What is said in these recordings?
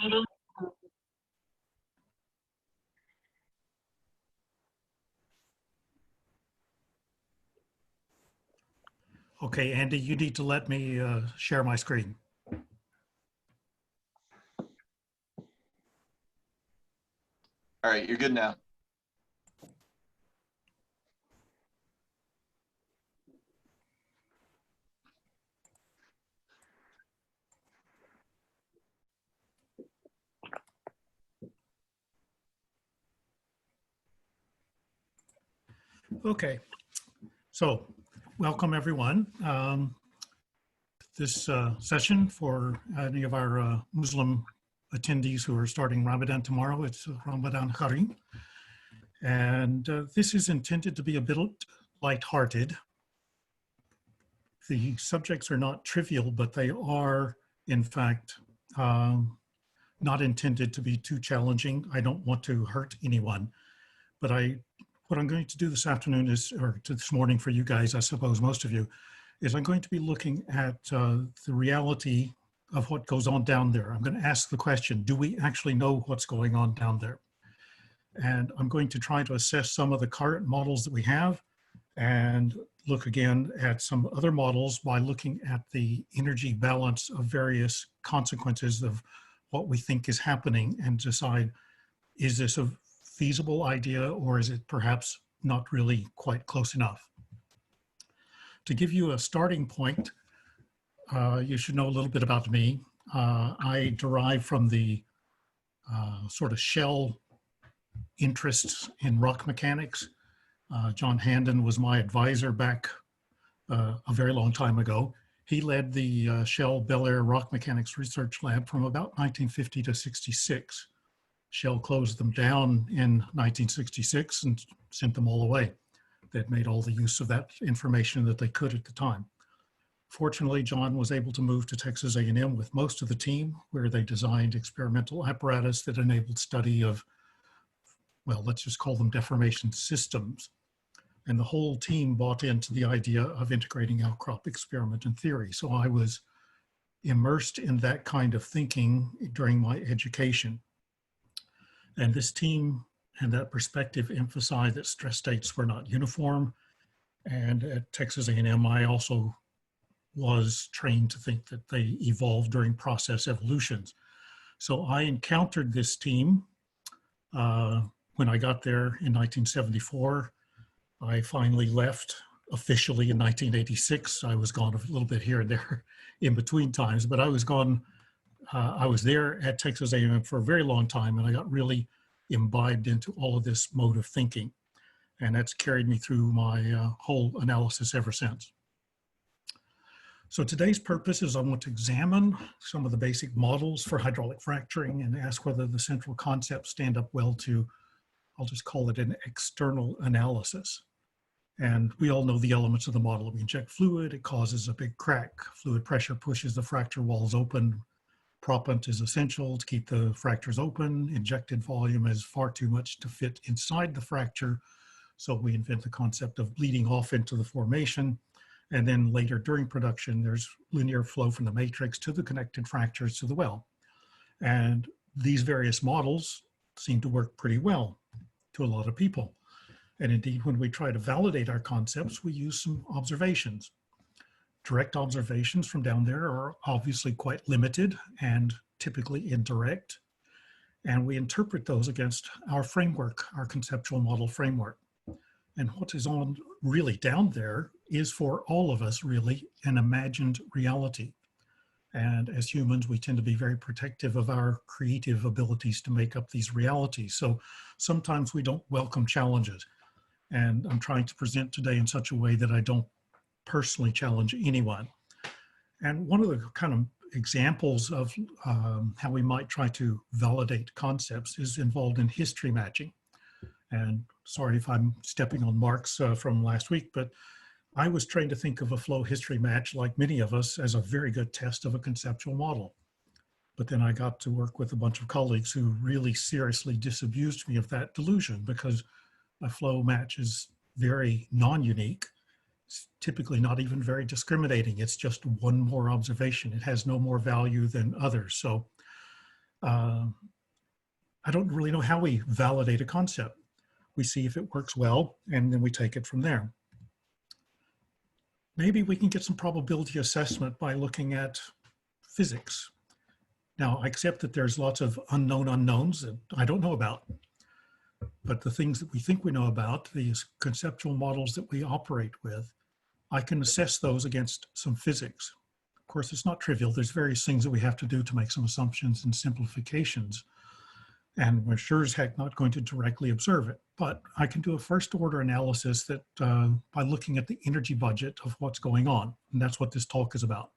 Okay, Andy, you need to let me share my screen. All right, you're good now. Okay, so welcome everyone. This session for any of our Muslim attendees who are starting Ramadan tomorrow, it's Ramadan Kareem. And this is intended to be a bit lighthearted. The subjects are not trivial, but they are, in fact, not intended to be too challenging. I don't want to hurt anyone, but what I'm going to do this afternoon is, or this morning for you guys, I suppose most of you, is I'm going to be looking at the reality of what goes on down there. I'm going to ask the question, do we actually know what's going on down there? And I'm going to try to assess some of the current models that we have and look again at some other models by looking at the energy balance of various consequences of what we think is happening and decide, is this a feasible idea or is it perhaps not really quite close enough? To give you a starting point, you should know a little bit about me. I derive from the sort of shell interests in rock mechanics. John Handon was my advisor back a very long time ago. He led the Shell Bel Air Rock Mechanics Research Lab from about 1950 to 66. Shell closed them down in 1966 and sent them all away. They'd made all the use of that information that they could at the time. Fortunately, John was able to move to Texas A&M with most of the team, where they designed experimental apparatus that enabled study of, well, let's just call them deformation systems. And the whole team bought into the idea of integrating outcrop experiment and theory. So I was immersed in that kind of thinking during my education. And this team and that perspective emphasized that stress states were not uniform. And at Texas A&M, I also was trained to think that they evolved during process evolutions. So I encountered this team when I got there in 1974. I finally left officially in 1986. I was gone a little bit here and there in between times, but I was gone. I was there at Texas A&M for a very long time, and I got really imbibed into all of this mode of thinking. And that's carried me through my whole analysis ever since. So today's purpose is I want to examine some of the basic models for hydraulic fracturing and ask whether the central concepts stand up well to, I'll just call it an external analysis. And we all know the elements of the model. We inject fluid, it causes a big crack. Fluid pressure pushes the fracture walls open. Proppant is essential to keep the fractures open. Injected volume is far too much to fit inside the fracture. So we invent the concept of bleeding off into the formation. And then later during production, there's linear flow from the matrix to the connected fractures to the well. And these various models seem to work pretty well to a lot of people. And indeed, when we try to validate our concepts, we use some observations. Direct observations from down there are obviously quite limited and typically indirect. And we interpret those against our framework, our conceptual model framework. And what is on really down there is for all of us really an imagined reality. And as humans, we tend to be very protective of our creative abilities to make up these realities. So sometimes we don't welcome challenges. And I'm trying to present today in such a way that I don't personally challenge anyone. And one of the kind of examples of how we might try to validate concepts is involved in history matching. And sorry if I'm stepping on marks from last week, but I was trained to think of a flow history match, like many of us, as a very good test of a conceptual model. But then I got to work with a bunch of colleagues who really seriously disabused me of that delusion, because a flow match is very non-unique. It's typically not even very discriminating. It's just one more observation. It has no more value than others. So Uh, I don't really know how we validate a concept. We see if it works well, and then we take it from there. Maybe we can get some probability assessment by looking at physics. Now, I accept that there's lots of unknown unknowns that I don't know about, but the things that we think we know about, these conceptual models that we operate with, I can assess those against some physics. Of course, it's not trivial. There's various things that we have to do to make some assumptions and simplifications. And we're sure as heck not going to directly observe it. But I can do a first order analysis that by looking at the energy budget of what's going on. And that's what this talk is about.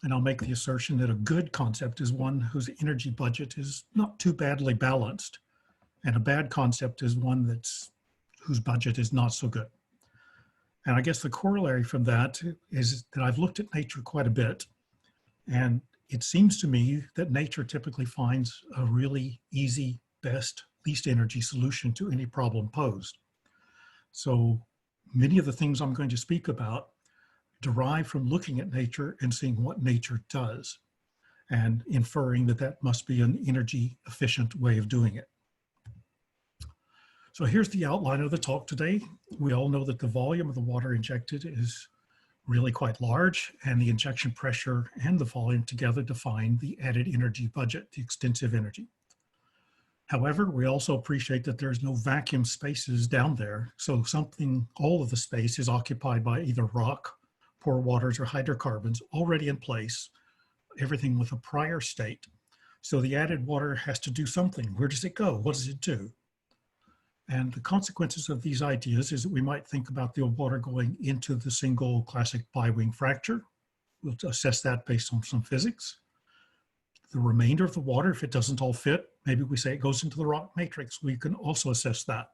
And I'll make the assertion that a good concept is one whose energy budget is not too badly balanced. And a bad concept is one whose budget is not so good. And I guess the corollary from that is that I've looked at nature quite a bit. And it seems to me that nature typically finds a really easy, best, least energy solution to any problem posed. So many of the things I'm going to speak about derive from looking at nature and seeing what nature does and inferring that that must be an energy efficient way of doing it. So here's the outline of the talk today. We all know that the volume of the water injected is really quite large, and the injection pressure and the volume together define the added energy budget, the extensive energy. However, we also appreciate that there's no vacuum spaces down there, so all of the space is occupied by either rock, pore waters, or hydrocarbons already in place, everything with a prior state. So the added water has to do something. Where does it go? What does it do? And the consequences of these ideas is that we might think about the water going into the single classic bi-wing fracture. We'll assess that based on some physics. The remainder of the water, if it doesn't all fit, maybe we say it goes into the rock matrix. We can also assess that.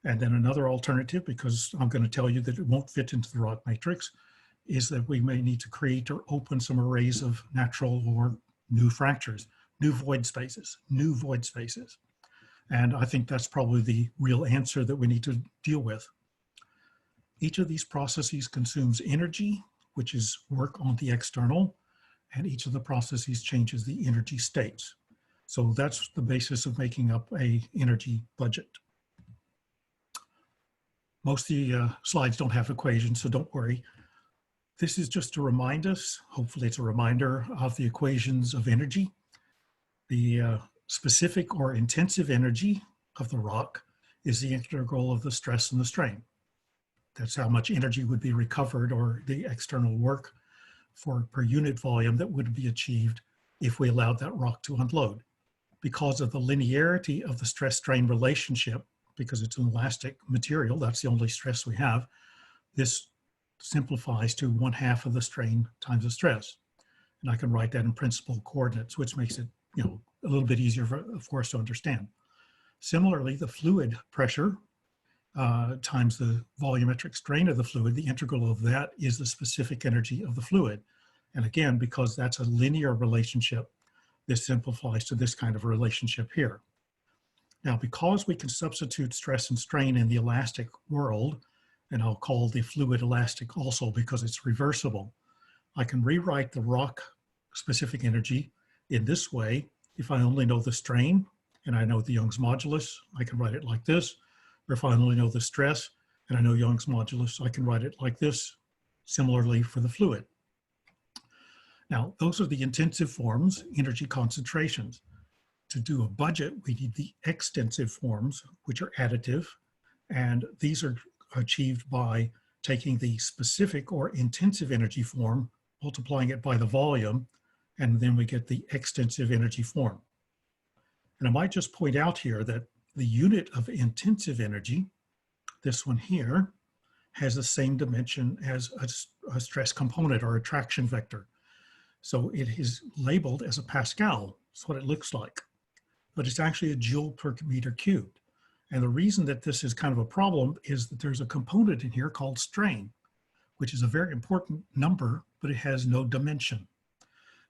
And then another alternative, because I'm going to tell you that it won't fit into the rock matrix, is that we may need to create or open some arrays of natural or new fractures, new void spaces. And I think that's probably the real answer that we need to deal with. Each of these processes consumes energy, which is work on the external, and each of the processes changes the energy states. So that's the basis of making up an energy budget. Most of the slides don't have equations, so don't worry. This is just to remind us, hopefully it's a reminder of the equations of energy. The specific or intensive energy of the rock is the integral of the stress and the strain. That's how much energy would be recovered, or the external work per unit volume that would be achieved if we allowed that rock to unload. Because of the linearity of the stress-strain relationship, because it's an elastic material, that's the only stress we have, this simplifies to 1/2 of the strain times the stress. And I can write that in principal coordinates, which makes it, a little bit easier for us to understand. Similarly, the fluid pressure times the volumetric strain of the fluid, the integral of that is the specific energy of the fluid. And again, because that's a linear relationship, this simplifies to this kind of a relationship here. Now, because we can substitute stress and strain in the elastic world, and I'll call the fluid elastic also because it's reversible, I can rewrite the rock specific energy in this way. If I only know the strain and I know the Young's modulus, I can write it like this. Or if I only know the stress and I know Young's modulus, I can write it like this. Similarly for the fluid. Now, those are the intensive forms, energy concentrations. To do a budget, we need the extensive forms, which are additive. And these are achieved by taking the specific or intensive energy form, multiplying it by the volume, and then we get the extensive energy form. And I might just point out here that the unit of intensive energy, this one here, has the same dimension as a stress component or a traction vector. So it is labeled as a Pascal. That's what it looks like. But it's actually a joule per meter cubed. And the reason that this is kind of a problem is that there's a component in here called strain, which is a very important number, but it has no dimension.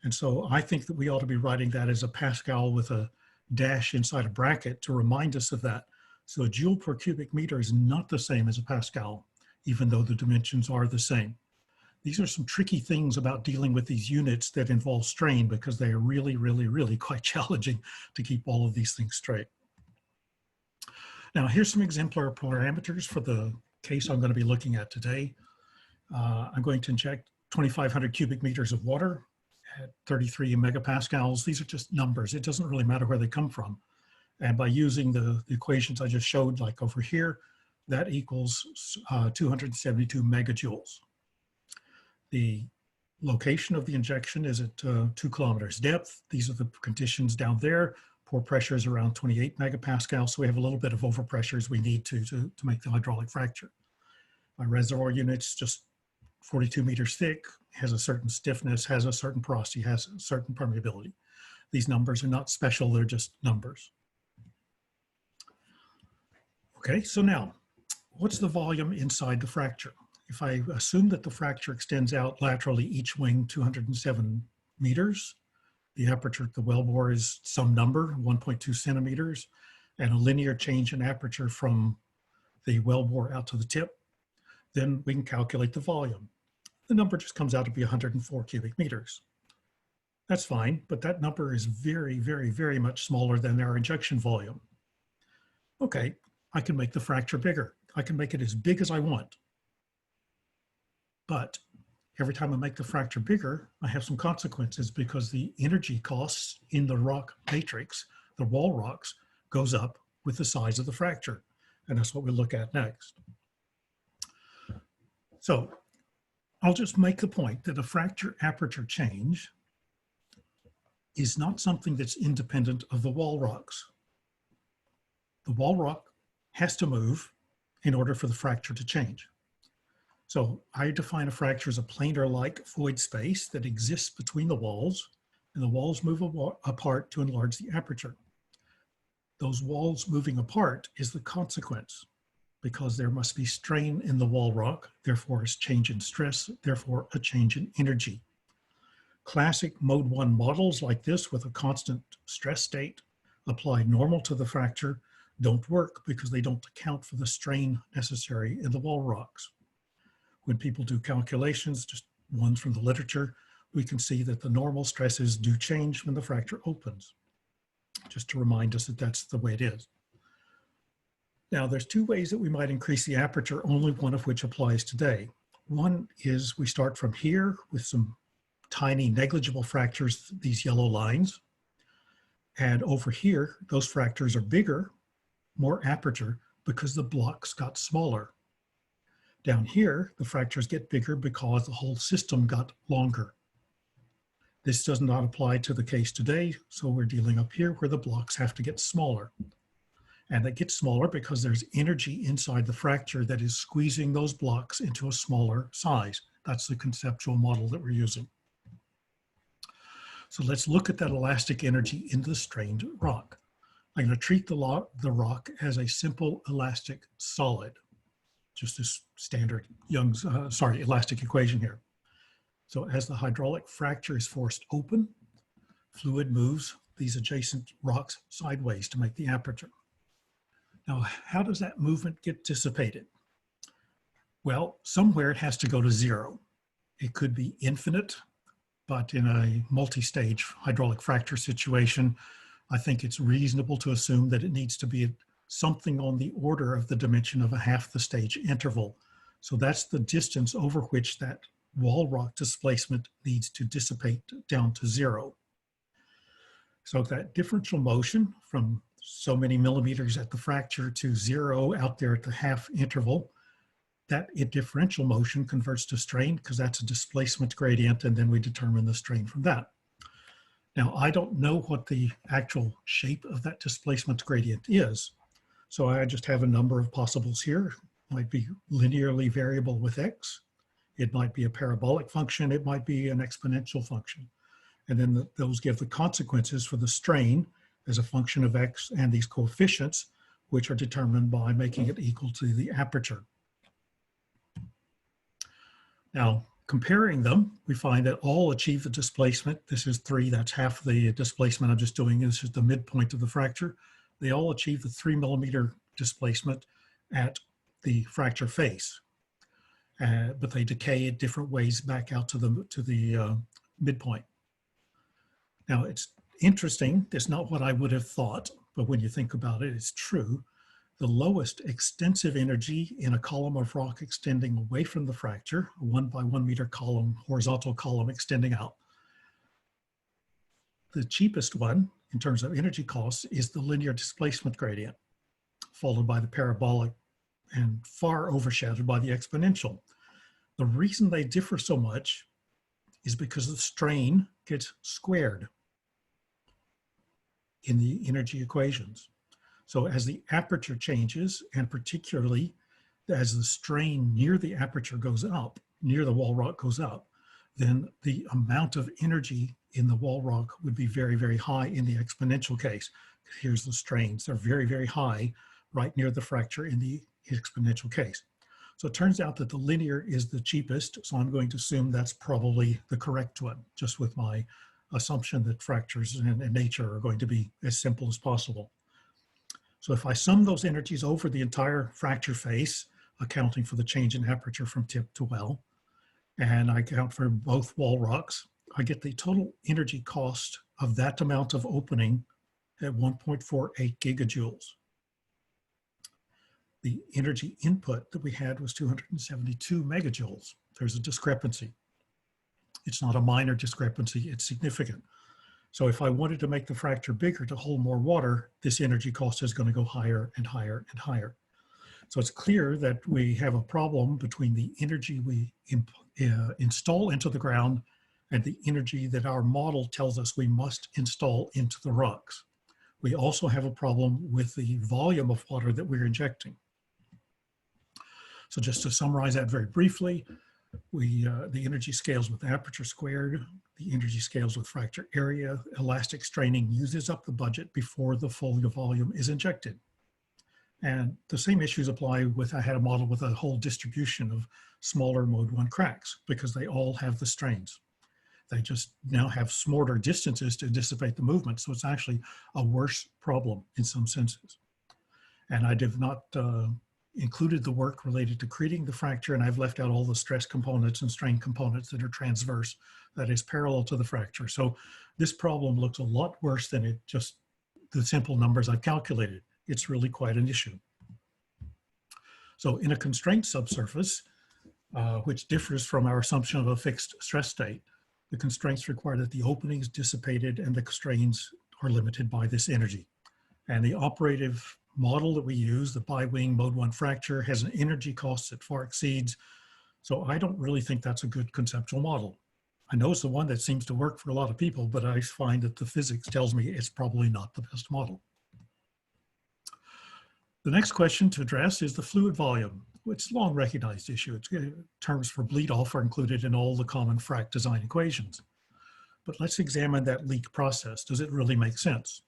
And so I think that we ought to be writing that as a Pascal with a dash inside a bracket to remind us of that. So a joule per cubic meter is not the same as a Pascal, even though the dimensions are the same. These are some tricky things about dealing with these units that involve strain because they are really, really, really quite challenging to keep all of these things straight. Now, here's some exemplar parameters for the case I'm going to be looking at today. I'm going to inject 2,500 cubic meters of water at 33 megapascals. These are just numbers. It doesn't really matter where they come from. And by using the equations I just showed, like over here, that equals 272 megajoules. The location of the injection is at 2 kilometers depth. These are the conditions down there. Pore pressure is around 28 megapascals, so we have a little bit of overpressure as we need to make the hydraulic fracture. My reservoir unit's just 42 meters thick, has a certain stiffness, has a certain porosity, has a certain permeability. These numbers are not special, they're just numbers. Okay, so now, what's the volume inside the fracture? If I assume that the fracture extends out laterally each wing 207 meters, the aperture at the wellbore is some number, 1.2 centimeters, and a linear change in aperture from the wellbore out to the tip, then we can calculate the volume. The number just comes out to be 104 cubic meters. That's fine, but that number is very, very, very much smaller than our injection volume. Okay, I can make the fracture bigger. I can make it as big as I want. But every time I make the fracture bigger, I have some consequences because the energy costs in the rock matrix, the wall rocks, goes up with the size of the fracture. And that's what we'll look at next. So I'll just make the point that a fracture aperture change is not something that's independent of the wall rocks. The wall rock has to move in order for the fracture to change. So I define a fracture as a planar-like void space that exists between the walls, and the walls move apart to enlarge the aperture. Those walls moving apart is the consequence because there must be strain in the wall rock, therefore a change in stress, therefore a change in energy. Classic mode 1 models like this with a constant stress state applied normal to the fracture don't work because they don't account for the strain necessary in the wall rocks. When people do calculations, just ones from the literature, we can see that the normal stresses do change when the fracture opens, just to remind us that that's the way it is. Now, there's two ways that we might increase the aperture, only one of which applies today. One is we start from here with some tiny negligible fractures, these yellow lines, and over here, those fractures are bigger, more aperture, because the blocks got smaller. Down here, the fractures get bigger because the whole system got longer. This does not apply to the case today, so we're dealing up here where the blocks have to get smaller. And they get smaller because there's energy inside the fracture that is squeezing those blocks into a smaller size. That's the conceptual model that we're using. So let's look at that elastic energy in the strained rock. I'm going to treat the rock as a simple elastic solid. Just this standard Young's, elastic equation here. So as the hydraulic fracture is forced open, fluid moves these adjacent rocks sideways to make the aperture. Now, how does that movement get dissipated? Well, somewhere it has to go to zero. It could be infinite, but in a multi-stage hydraulic fracture situation, I think it's reasonable to assume that it needs to be something on the order of the dimension of a half the stage interval. So that's the distance over which that wall rock displacement needs to dissipate down to zero. So that differential motion from so many millimeters at the fracture to zero out there at the half interval, that differential motion converts to strain because that's a displacement gradient, and then we determine the strain from that. Now, I don't know what the actual shape of that displacement gradient is. So I just have a number of possibles here. It might be linearly variable with x. It might be a parabolic function. It might be an exponential function. And then those give the consequences for the strain as a function of x and these coefficients, which are determined by making it equal to the aperture. Now, comparing them, we find that all achieve the displacement. This is 3, that's half the displacement I'm just doing. This is the midpoint of the fracture. They all achieve the 3 millimeter displacement at the fracture face. but they decay in different ways back out to the midpoint. Now, it's interesting. It's not what I would have thought, but when you think about it, it's true. The lowest extensive energy in a column of rock extending away from the fracture, a 1 by 1 meter column, horizontal column extending out. The cheapest one in terms of energy costs is the linear displacement gradient, followed by the parabolic and far overshadowed by the exponential. The reason they differ so much is because the strain gets squared in the energy equations. So as the aperture changes, and particularly as the strain near the aperture goes up, near the wall rock goes up, then the amount of energy in the wall rock would be very, very high in the exponential case. Here's the strains. They're very, very high right near the fracture in the exponential case. So it turns out that the linear is the cheapest, so I'm going to assume that's probably the correct one, just with my assumption that fractures in nature are going to be as simple as possible. So if I sum those energies over the entire fracture face, accounting for the change in aperture from tip to well, and I count for both wall rocks, I get the total energy cost of that amount of opening at 1.48 gigajoules. The energy input that we had was 272 megajoules. There's a discrepancy. It's not a minor discrepancy, it's significant. So if I wanted to make the fracture bigger to hold more water, this energy cost is going to go higher and higher and higher. So it's clear that we have a problem between the energy we install into the ground and the energy that our model tells us we must install into the rocks. We also have a problem with the volume of water that we're injecting. So just to summarize that very briefly, the energy scales with aperture squared, the energy scales with fracture area, elastic straining uses up the budget before the full volume is injected. And the same issues apply with, I had a model with a whole distribution of smaller mode 1 cracks because they all have the strains. They just now have smaller distances to dissipate the movement. So it's actually a worse problem in some senses. And I did not included the work related to creating the fracture, and I've left out all the stress components and strain components that are transverse, that is parallel to the fracture. So this problem looks a lot worse than it just the simple numbers I've calculated. It's really quite an issue. So in a constrained subsurface, which differs from our assumption of a fixed stress state, the constraints require that the opening is dissipated and the strains are limited by this energy. And the operative model that we use, the bi-wing mode 1 fracture, has an energy cost that far exceeds. So I don't really think that's a good conceptual model. I know it's the one that seems to work for a lot of people, but I find that the physics tells me it's probably not the best model. The next question to address is the fluid volume. It's a long recognized issue. Terms for bleed off are included in all the common frac design equations. But let's examine that leak process. Does it really make sense?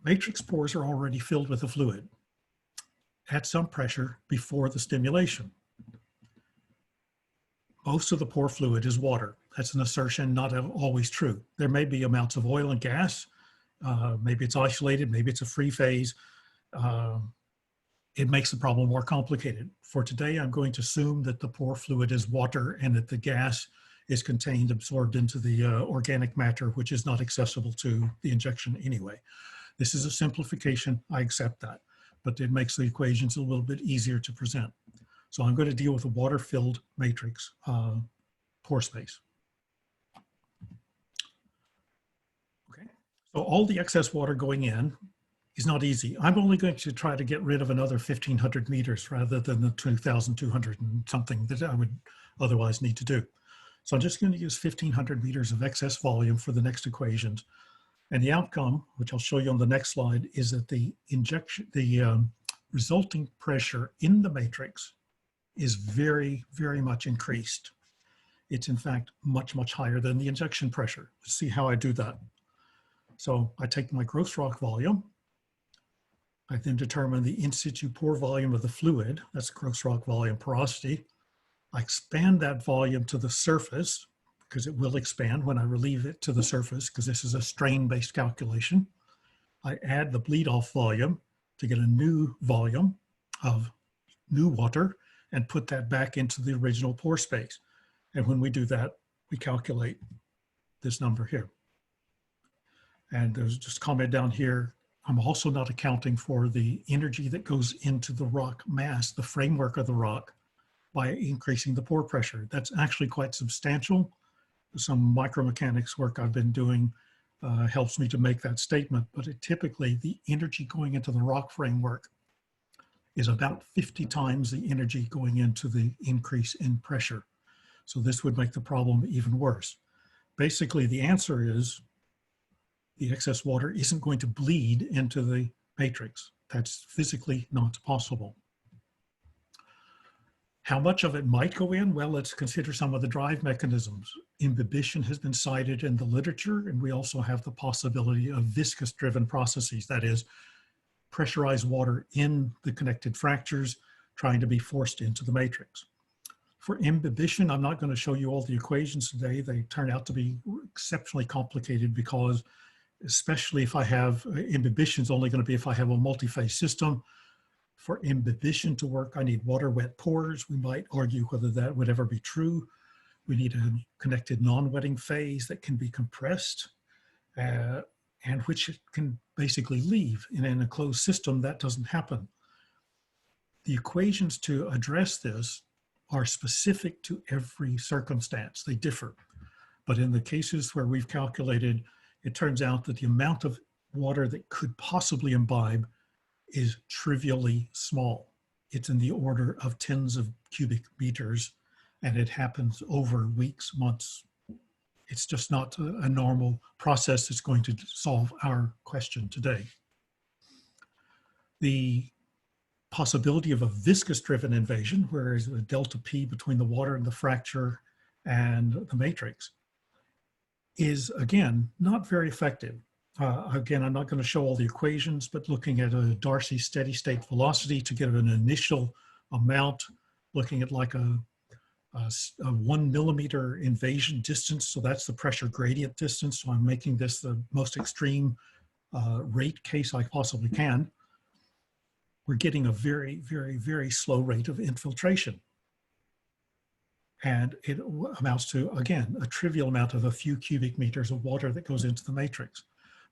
Matrix pores are already filled with a fluid at some pressure before the stimulation. Most of the pore fluid is water. That's an assertion not always true. There may be amounts of oil and gas. Maybe it's isolated, maybe it's a free phase. It makes the problem more complicated. For today, I'm going to assume that the pore fluid is water and that the gas is contained, absorbed into the organic matter, which is not accessible to the injection anyway. This is a simplification, I accept that, but it makes the equations a little bit easier to present. So I'm going to deal with a water-filled matrix pore space. Okay, so all the excess water going in is not easy. I'm only going to try to get rid of another 1,500 meters rather than the 2,200 and something that I would otherwise need to do. So I'm just going to use 1,500 meters of excess volume for the next equations. And the outcome, which I'll show you on the next slide, is that the resulting pressure in the matrix is very, very much increased. It's in fact much, much higher than the injection pressure. Let's see how I do that. So I take my gross rock volume. I then determine the in situ pore volume of the fluid. That's gross rock volume porosity. I expand that volume to the surface, because it will expand when I relieve it to the surface, because this is a strain-based calculation. I add the bleed-off volume to get a new volume of new water and put that back into the original pore space. And when we do that, we calculate this number here. And there's just a comment down here. I'm also not accounting for the energy that goes into the rock mass, the framework of the rock, by increasing the pore pressure. That's actually quite substantial. Some micromechanics work I've been doing helps me to make that statement, but typically the energy going into the rock framework is about 50 times the energy going into the increase in pressure. So this would make the problem even worse. Basically, the answer is the excess water isn't going to bleed into the matrix. That's physically not possible. How much of it might go in? Well, let's consider some of the drive mechanisms. Imbibition has been cited in the literature, and we also have the possibility of viscous-driven processes, that is, pressurized water in the connected fractures trying to be forced into the matrix. For imbibition, I'm not going to show you all the equations today. They turn out to be exceptionally complicated because, especially if I have, imbibition is only going to be if I have a multi-phase system. For imbibition to work, I need water-wet pores. We might argue whether that would ever be true. We need a connected non-wetting phase that can be compressed and which can basically leave. And in a closed system, that doesn't happen. The equations to address this are specific to every circumstance. They differ. But in the cases where we've calculated, it turns out that the amount of water that could possibly imbibe is trivially small. It's in the order of tens of cubic meters, and it happens over weeks, months. It's just not a normal process that's going to solve our question today. The possibility of a viscous-driven invasion, where there's a delta P between the water and the fracture and the matrix, is, again, not very effective. Again, I'm not going to show all the equations, but looking at a Darcy steady state velocity to get an initial amount, looking at like a 1 millimeter invasion distance. So that's the pressure gradient distance. So I'm making this the most extreme rate case I possibly can. We're getting a very, very, very slow rate of infiltration. And it amounts to, again, a trivial amount of a few cubic meters of water that goes into the matrix.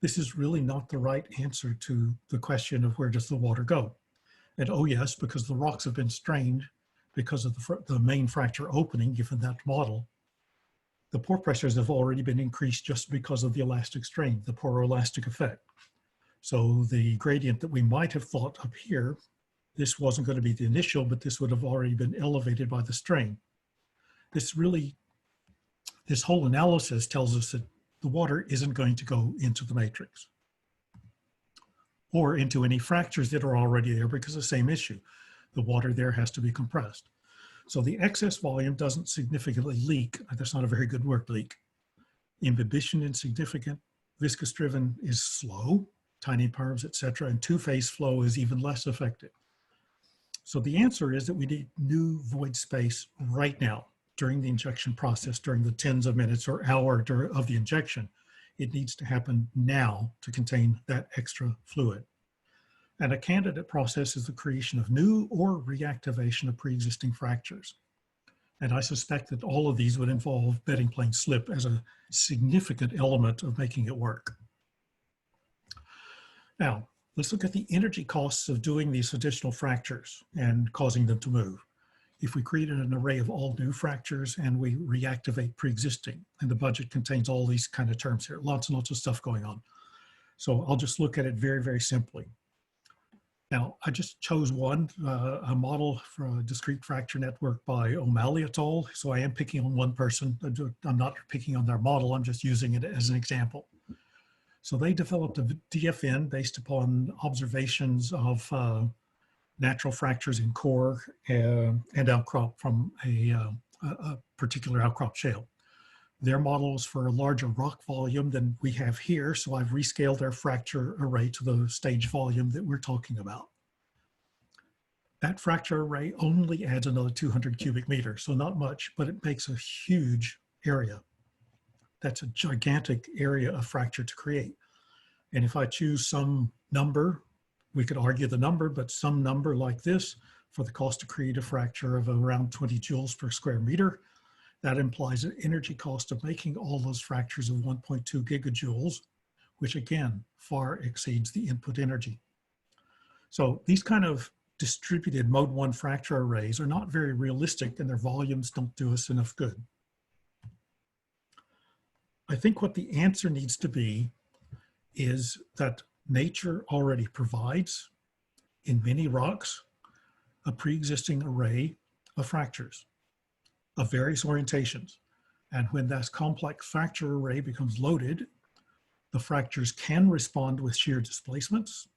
This is really not the right answer to the question of where does the water go? And oh yes, because the rocks have been strained because of the main fracture opening, given that model, the pore pressures have already been increased just because of the elastic strain, the poroelastic effect. So the gradient that we might have thought up here, this wasn't going to be the initial, but this would have already been elevated by the strain. This whole analysis tells us that the water isn't going to go into the matrix or into any fractures that are already there because of the same issue. The water there has to be compressed. So the excess volume doesn't significantly leak. That's not a very good word, leak. Imbibition insignificant. Viscous driven is slow, tiny perms, etc. And two-phase flow is even less effective. So the answer is that we need new void space right now during the injection process, during the tens of minutes or hour of the injection. It needs to happen now to contain that extra fluid. And a candidate process is the creation of new or reactivation of pre-existing fractures. And I suspect that all of these would involve bedding plane slip as a significant element of making it work. Now, let's look at the energy costs of doing these additional fractures and causing them to move. If we created an array of all new fractures and we reactivate pre-existing, and the budget contains all these kind of terms here, lots and lots of stuff going on. So I'll just look at it very, very simply. Now, I just chose one, a model for a discrete fracture network by O'Malley et al. So I am picking on one person. I'm not picking on their model. I'm just using it as an example. So they developed a DFN based upon observations of natural fractures in core and outcrop from a particular outcrop shale. Their model is for a larger rock volume than we have here, so I've rescaled their fracture array to the stage volume that we're talking about. That fracture array only adds another 200 cubic meters, so not much, but it makes a huge area. That's a gigantic area of fracture to create. And if I choose some number, we could argue the number, but some number like this, for the cost to create a fracture of around 20 joules per square meter. That implies an energy cost of making all those fractures of 1.2 gigajoules, which again, far exceeds the input energy. So these kind of distributed mode 1 fracture arrays are not very realistic, and their volumes don't do us enough good. I think what the answer needs to be is that nature already provides, in many rocks, a pre-existing array of fractures of various orientations. And when that complex fracture array becomes loaded, the fractures can respond with shear displacements.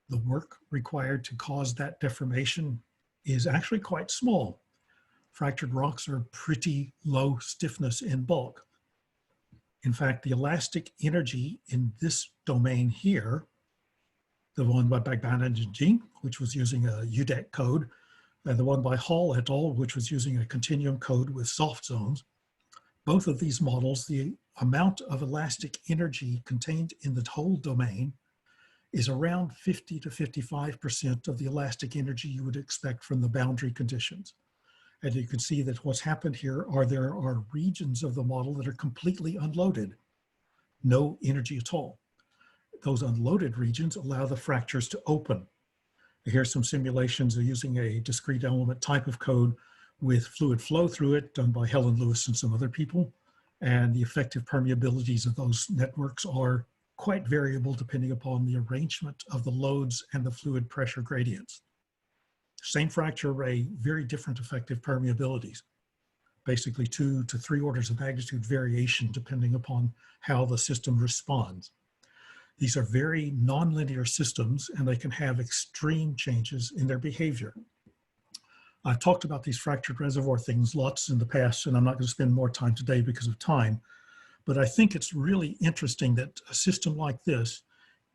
The work required to cause that deformation is actually quite small. Fractured rocks are pretty low stiffness in bulk. In fact, the elastic energy in this domain here, the one by Bagban and Jing, which was using a UDEC code, and the one by Hall et al., which was using a continuum code with soft zones, both of these models, the amount of elastic energy contained in the whole domain is around 50 to 55% of the elastic energy you would expect from the boundary conditions. And you can see that what's happened here are there are regions of the model that are completely unloaded, no energy at all. Those unloaded regions allow the fractures to open. Here's some simulations of using a discrete element type of code with fluid flow through it, done by Helen Lewis and some other people. And the effective permeabilities of those networks are quite variable depending upon the arrangement of the loads and the fluid pressure gradients. Same fracture array, very different effective permeabilities. Basically 2 to 3 orders of magnitude variation depending upon how the system responds. These are very nonlinear systems, and they can have extreme changes in their behavior. I've talked about these fractured reservoir things lots in the past, and I'm not going to spend more time today because of time. But I think it's really interesting that a system like this,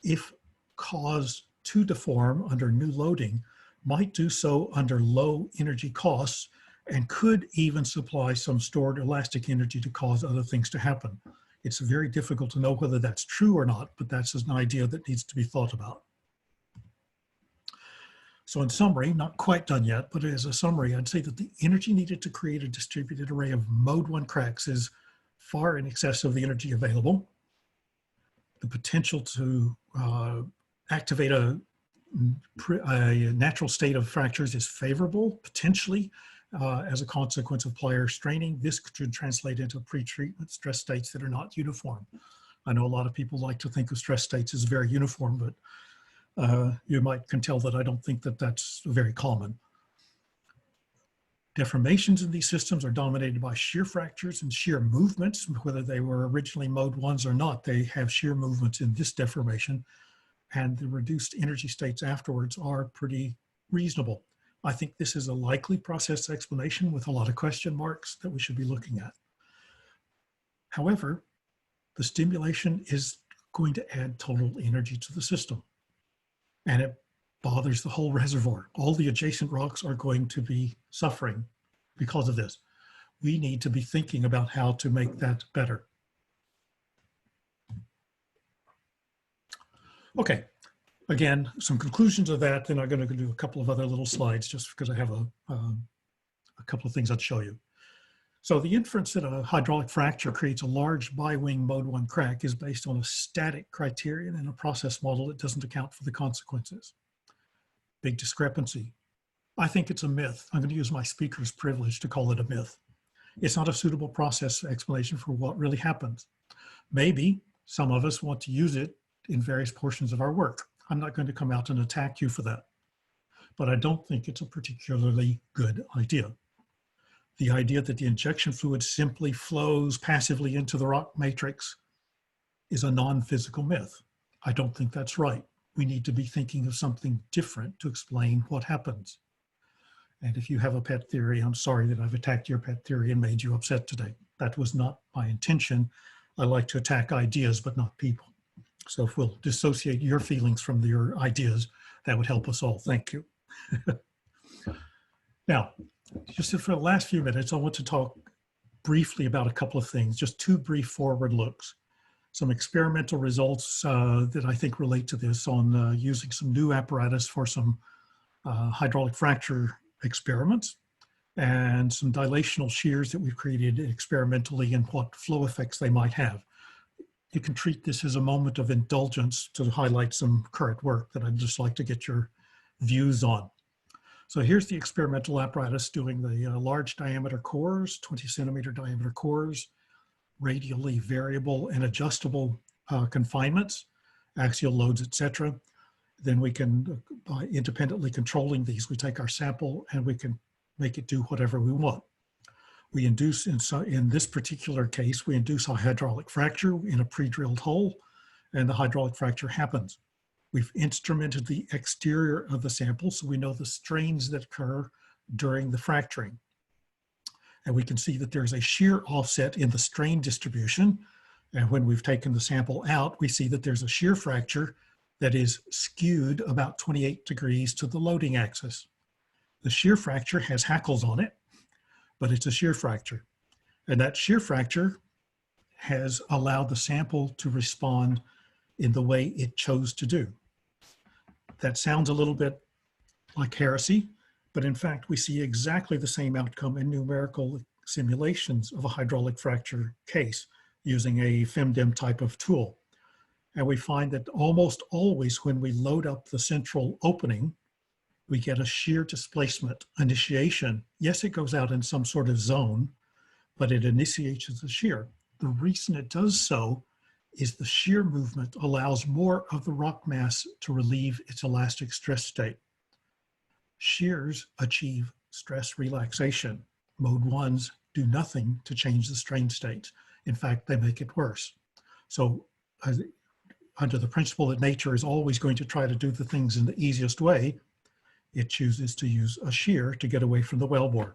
if caused to deform under new loading, might do so under low energy costs and could even supply some stored elastic energy to cause other things to happen. It's very difficult to know whether that's true or not, but that's an idea that needs to be thought about. So in summary, not quite done yet, but as a summary, I'd say that the energy needed to create a distributed array of mode 1 cracks is far in excess of the energy available. The potential to activate a natural state of fractures is favorable, potentially, as a consequence of plier straining. This could translate into pre-treatment stress states that are not uniform. I know a lot of people like to think of stress states as very uniform, but you can tell that I don't think that that's very common. Deformations in these systems are dominated by shear fractures and shear movements, whether they were originally mode 1s or not. They have shear movements in this deformation, and the reduced energy states afterwards are pretty reasonable. I think this is a likely process explanation with a lot of question marks that we should be looking at. However, the stimulation is going to add total energy to the system, and it bothers the whole reservoir. All the adjacent rocks are going to be suffering because of this. We need to be thinking about how to make that better. Okay, again, some conclusions of that, then I'm going to do a couple of other little slides just because I have a couple of things I'd show you. So the inference that a hydraulic fracture creates a large bi-wing mode 1 crack is based on a static criterion in a process model that doesn't account for the consequences. Big discrepancy. I think it's a myth. I'm going to use my speaker's privilege to call it a myth. It's not a suitable process explanation for what really happens. Maybe some of us want to use it in various portions of our work. I'm not going to come out and attack you for that, but I don't think it's a particularly good idea. The idea that the injection fluid simply flows passively into the rock matrix is a non-physical myth. I don't think that's right. We need to be thinking of something different to explain what happens. And if you have a pet theory, I'm sorry that I've attacked your pet theory and made you upset today. That was not my intention. I like to attack ideas, but not people. So if we'll dissociate your feelings from your ideas, that would help us all. Thank you. Now, just for the last few minutes, I want to talk briefly about a couple of things, just 2 brief forward looks. Some experimental results that I think relate to this on using some new apparatus for some hydraulic fracture experiments, and some dilational shears that we've created experimentally and what flow effects they might have. You can treat this as a moment of indulgence to highlight some current work that I'd just like to get your views on. So here's the experimental apparatus doing the large diameter cores, 20 centimeter diameter cores, radially variable and adjustable confinements, axial loads, etc. Then we can, by independently controlling these, we take our sample and we can make it do whatever we want. We induce, in this particular case, we induce a hydraulic fracture in a pre-drilled hole, and the hydraulic fracture happens. We've instrumented the exterior of the sample, so we know the strains that occur during the fracturing. And we can see that there's a shear offset in the strain distribution. And when we've taken the sample out, we see that there's a shear fracture that is skewed about 28 degrees to the loading axis. The shear fracture has hackles on it, but it's a shear fracture. And that shear fracture has allowed the sample to respond in the way it chose to do. That sounds a little bit like heresy, but in fact, we see exactly the same outcome in numerical simulations of a hydraulic fracture case using a FEMDEM type of tool. And we find that almost always when we load up the central opening, we get a shear displacement initiation. Yes, it goes out in some sort of zone, but it initiates the shear. The reason it does so is the shear movement allows more of the rock mass to relieve its elastic stress state. Shears achieve stress relaxation. Mode ones do nothing to change the strain states. In fact, they make it worse. So under the principle that nature is always going to try to do the things in the easiest way, it chooses to use a shear to get away from the wellbore.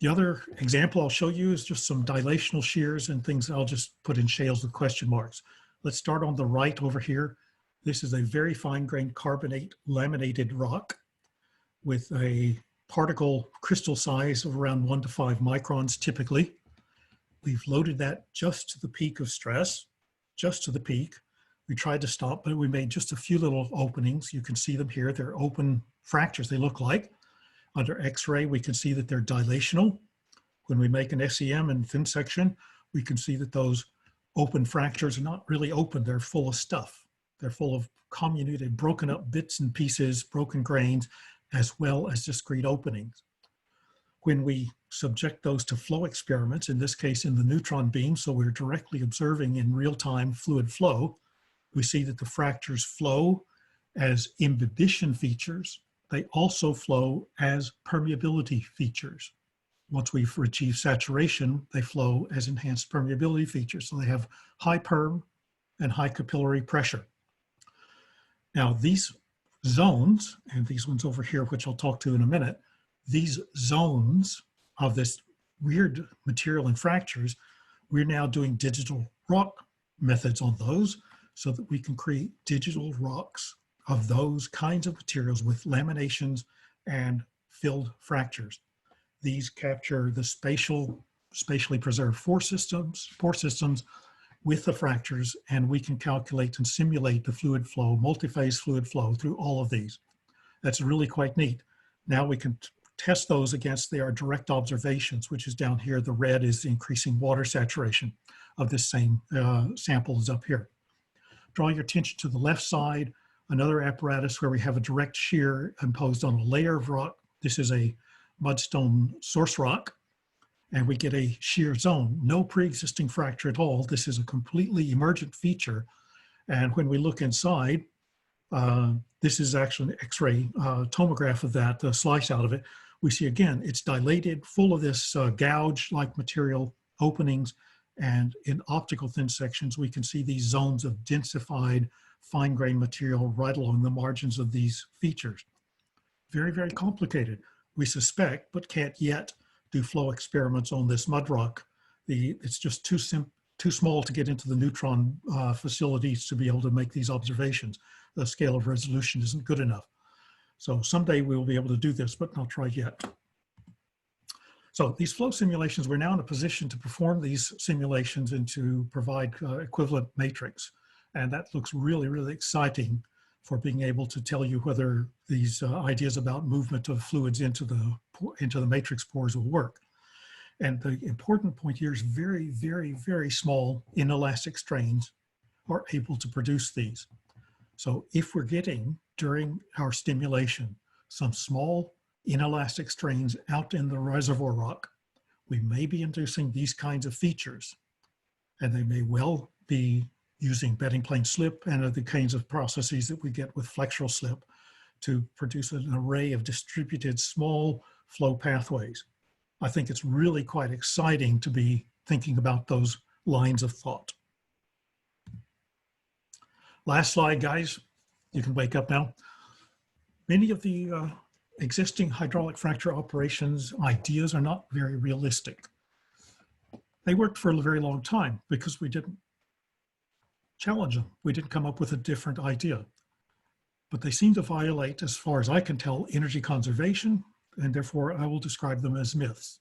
The other example I'll show you is just some dilational shears and things I'll just put in shales with question marks. Let's start on the right over here. This is a very fine-grained carbonate laminated rock with a particle crystal size of around 1 to 5 microns typically. We've loaded that just to the peak of stress, just to the peak. We tried to stop, but we made just a few little openings. You can see them here. They're open fractures, they look like. Under X-ray, we can see that they're dilational. When we make an SEM in thin section, we can see that those open fractures are not really open. They're full of stuff. They're full of comminuted, broken up bits and pieces, broken grains, as well as discrete openings. When we subject those to flow experiments, in this case in the neutron beam, so we're directly observing in real-time fluid flow, we see that the fractures flow as imbibition features. They also flow as permeability features. Once we've achieved saturation, they flow as enhanced permeability features. So they have high perm and high capillary pressure. Now these zones, and these ones over here, which I'll talk to in a minute, these zones of this weird material and fractures, we're now doing digital rock methods on those so that we can create digital rocks of those kinds of materials with laminations and filled fractures. These capture the spatially preserved pore systems with the fractures, and we can calculate and simulate the fluid flow, multi-phase fluid flow through all of these. That's really quite neat. Now we can test those against their direct observations, which is down here. The red is the increasing water saturation of this same sample is up here. Draw your attention to the left side, another apparatus where we have a direct shear imposed on a layer of rock. This is a mudstone source rock, and we get a shear zone. No pre-existing fracture at all. This is a completely emergent feature. And when we look inside, this is actually an X-ray tomograph of that, the slice out of it. We see again, it's dilated, full of this gouge-like material openings, and in optical thin sections, we can see these zones of densified fine-grained material right along the margins of these features. Very, very complicated. We suspect, but can't yet do flow experiments on this mud rock. It's just too small to get into the neutron facilities to be able to make these observations. The scale of resolution isn't good enough. So someday we will be able to do this, but not right yet. So these flow simulations, we're now in a position to perform these simulations and to provide equivalent matrix. And that looks really, really exciting for being able to tell you whether these ideas about movement of fluids into the matrix pores will work. And the important point here is very, very, very small inelastic strains are able to produce these. So if we're getting, during our stimulation, some small inelastic strains out in the reservoir rock, we may be inducing these kinds of features. And they may well be using bedding plane slip and the kinds of processes that we get with flexural slip to produce an array of distributed small flow pathways. I think it's really quite exciting to be thinking about those lines of thought. Last slide, guys. You can wake up now. Many of the existing hydraulic fracture operations ideas are not very realistic. They worked for a very long time because we didn't challenge them. We didn't come up with a different idea. But they seem to violate, as far as I can tell, energy conservation, and therefore I will describe them as myths.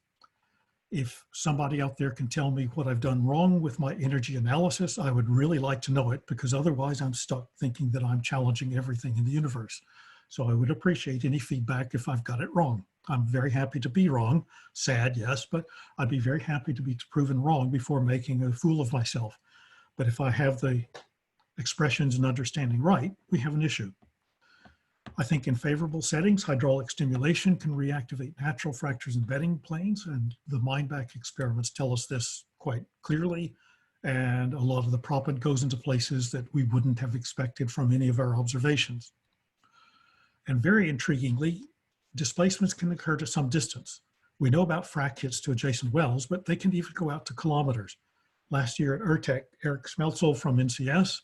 If somebody out there can tell me what I've done wrong with my energy analysis, I would really like to know it, because otherwise I'm stuck thinking that I'm challenging everything in the universe. So I would appreciate any feedback if I've got it wrong. I'm very happy to be wrong, sad, yes, but I'd be very happy to be proven wrong before making a fool of myself. But if I have the expressions and understanding right, we have an issue. I think in favorable settings, hydraulic stimulation can reactivate natural fractures in bedding planes, and the Mindback experiments tell us this quite clearly, and a lot of the proppant goes into places that we wouldn't have expected from any of our observations. And very intriguingly, displacements can occur to some distance. We know about frac hits to adjacent wells, but they can even go out to kilometers. Last year at ERTEC, Eric Smeltzel from NCS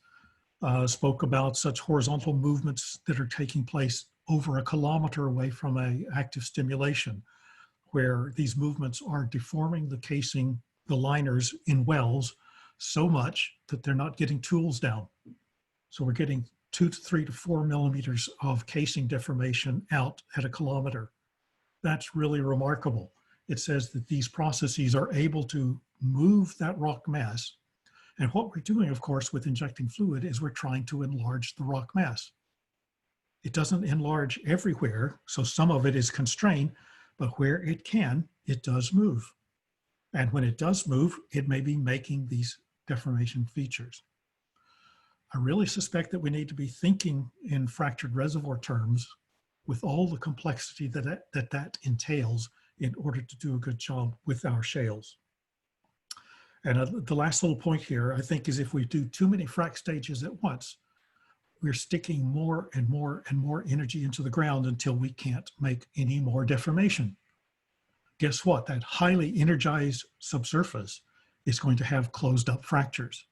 spoke about such horizontal movements that are taking place over a kilometer away from an active stimulation, where these movements are deforming the casing, the liners in wells so much that they're not getting tools down. So we're getting 2 to 3 to 4 millimeters of casing deformation out at a kilometer. That's really remarkable. It says that these processes are able to move that rock mass. And what we're doing, of course, with injecting fluid is we're trying to enlarge the rock mass. It doesn't enlarge everywhere, so some of it is constrained, but where it can, it does move. And when it does move, it may be making these deformation features. I really suspect that we need to be thinking in fractured reservoir terms with all the complexity that entails in order to do a good job with our shales. And the last little point here, I think, is if we do too many frac stages at once, we're sticking more and more and more energy into the ground until we can't make any more deformation. Guess what? That highly energized subsurface is going to have closed up fractures.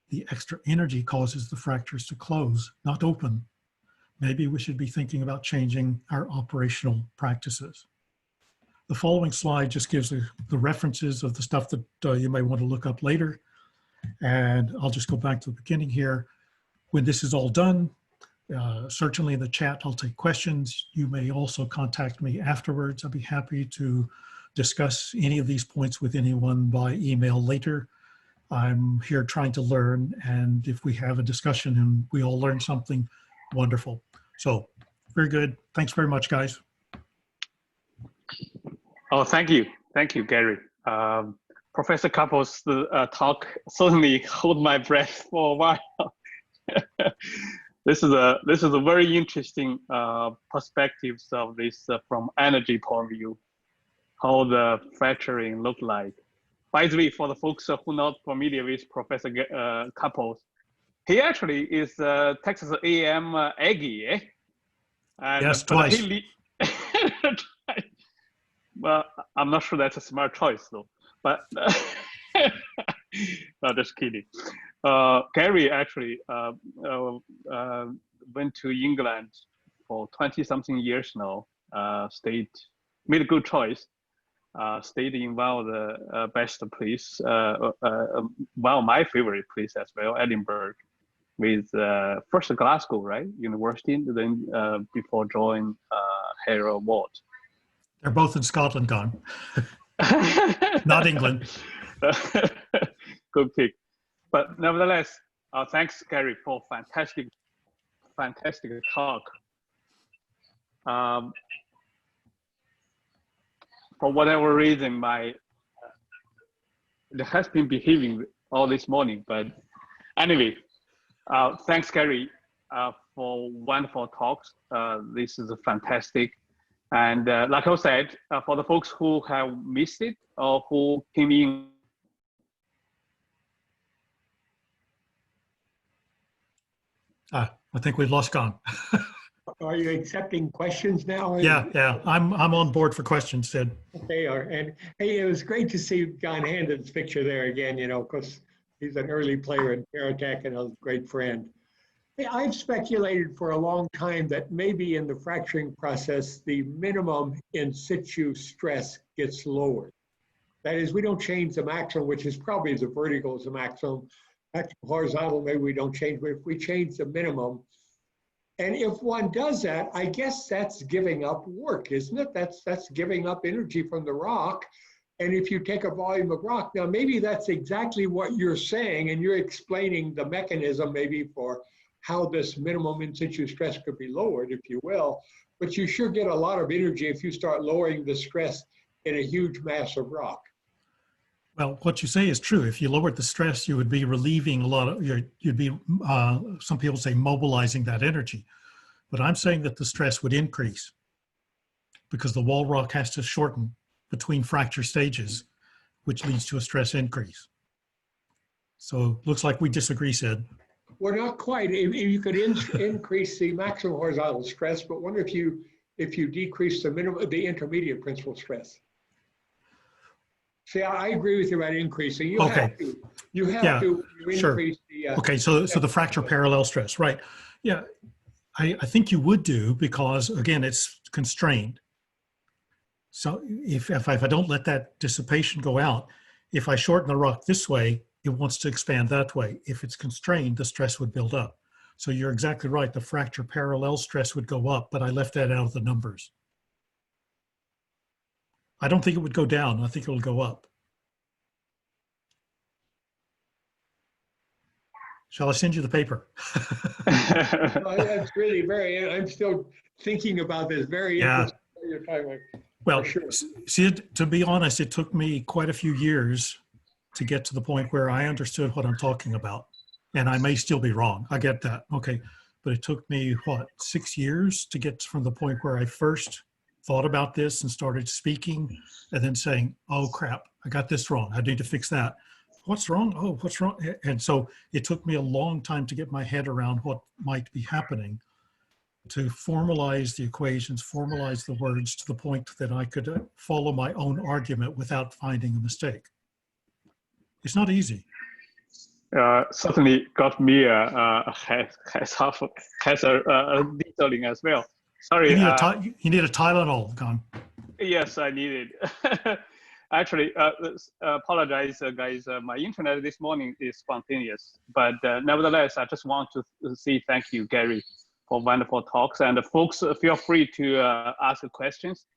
The extra energy causes the fractures to close, not open. Maybe we should be thinking about changing our operational practices. The following slide just gives the references of the stuff that you may want to look up later. And I'll just go back to the beginning here. When this is all done, certainly in the chat, I'll take questions. You may also contact me afterwards. I'll be happy to discuss any of these points with anyone by email later. I'm here trying to learn, and if we have a discussion and we all learn something, wonderful. So, very good. Thanks very much, guys. Oh, thank you, Gary. Professor Couples' talk certainly hold my breath for a while. This is a very interesting perspectives of this from energy point of view, how the fracturing look like. By the way, for the folks who are not familiar with Professor Couples, he actually is Texas A&M Aggie, eh? And, yes, twice. Well, I'm not sure that's a smart choice though, but no, just kidding. Gary actually went to England for 20-something years now, made a good choice, stayed in one of the best place, one of my favorite place as well, Edinburgh, with first Glasgow, right, university, then before joining Harold Ward. They're both in Scotland, gone. Not England. Good pick. But nevertheless, thanks, Gary, for fantastic fantastic talk. For whatever reason, it has been behaving all this morning. But anyway, thanks, Gary, for wonderful talks. This is fantastic. And like I said, for the folks who have missed it or who came in. I think we've lost Con. Are you accepting questions now? Yeah, I'm on board for questions, Sid. They are. And hey, it was great to see John Handon's picture there again, you know, because he's an early player in Paratech and a great friend. Hey, I've speculated for a long time that maybe in the fracturing process, the minimum in situ stress gets lowered. That is, we don't change the maximum, which is probably the vertical is the maximum. Horizontal, maybe we don't change, but if we change the minimum, and if one does that, I guess that's giving up work, isn't it? That's giving up energy from the rock. And if you take a volume of rock, now maybe that's exactly what you're saying, and you're explaining the mechanism maybe for how this minimum in situ stress could be lowered, if you will. But you sure get a lot of energy if you start lowering the stress in a huge mass of rock. Well, what you say is true. If you lowered the stress, you would be relieving a lot of, you'd be, some people say mobilizing that energy. But I'm saying that the stress would increase because the wall rock has to shorten between fracture stages, which leads to a stress increase. So looks like we disagree, Sid. We're not quite. You could increase the maximum horizontal stress, but wonder if you decrease the minimum, the intermediate principal stress. See, I agree with you about increasing. You have to increase the. Okay, so the fracture parallel stress, right? Yeah, I think you would do because again, it's constrained. So if I don't let that dissipation go out, if I shorten the rock this way, it wants to expand that way. If it's constrained, the stress would build up. So you're exactly right. The fracture parallel stress would go up, but I left that out of the numbers. I don't think it would go down. I think it will go up. Shall I send you the paper? That's really very, I'm still thinking about this. Very interesting. Well, sure. See, to be honest, it took me quite a few years to get to the point where I understood what I'm talking about. And I may still be wrong. I get that. Okay. But it took me, what, 6 years to get from the point where I first thought about this and started speaking and then saying, oh crap, I got this wrong. I need to fix that. What's wrong? Oh, what's wrong? And so it took me a long time to get my head around what might be happening, to formalize the equations, formalize the words to the point that I could follow my own argument without finding a mistake. It's not easy. Certainly got me has a detailing as well. Sorry. You need a Tylenol, Con. Yes, I need it. Actually, apologize, guys. My internet this morning is spontaneous, but nevertheless, I just want to say thank you, Gary, for wonderful talks. And folks, feel free to ask questions.